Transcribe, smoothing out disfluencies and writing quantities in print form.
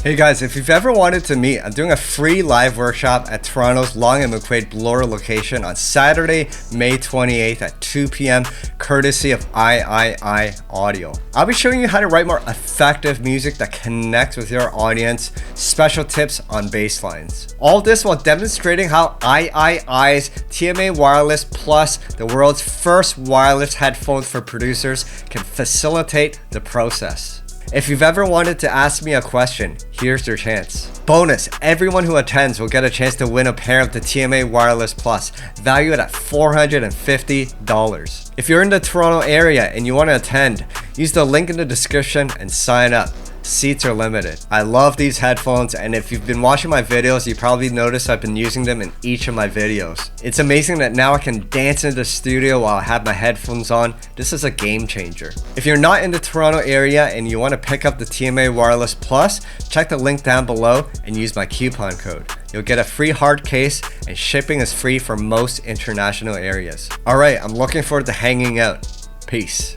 Hey guys, if you've ever wanted to meet, I'm doing a free live workshop at Toronto's Long McQuade Bloor location on Saturday, May 28th at 2 p.m. courtesy of AIAIAI Audio. I'll be showing you how to write more effective music that connects with your audience, special tips on bass lines. All this while demonstrating how AIAIAI's TMA Wireless Plus, the world's first wireless headphones for producers, can facilitate the process. If you've ever wanted to ask me a question, here's your chance. Bonus, everyone who attends will get a chance to win a pair of the TMA Wireless Plus, valued at $450. If you're in the Toronto area and you want to attend, use the link in the description and sign up. Seats are limited. I love these headphones, and if you've been watching my videos, you probably noticed I've been using them in each of my videos. It's amazing that now I can dance in the studio while I have my headphones on. This is a game changer. If you're not in the Toronto area and you want to pick up the TMA Wireless Plus, check the link down below and use my coupon code. You'll get a free hard case, and shipping is free for most international areas. Alright, I'm looking forward to hanging out. Peace.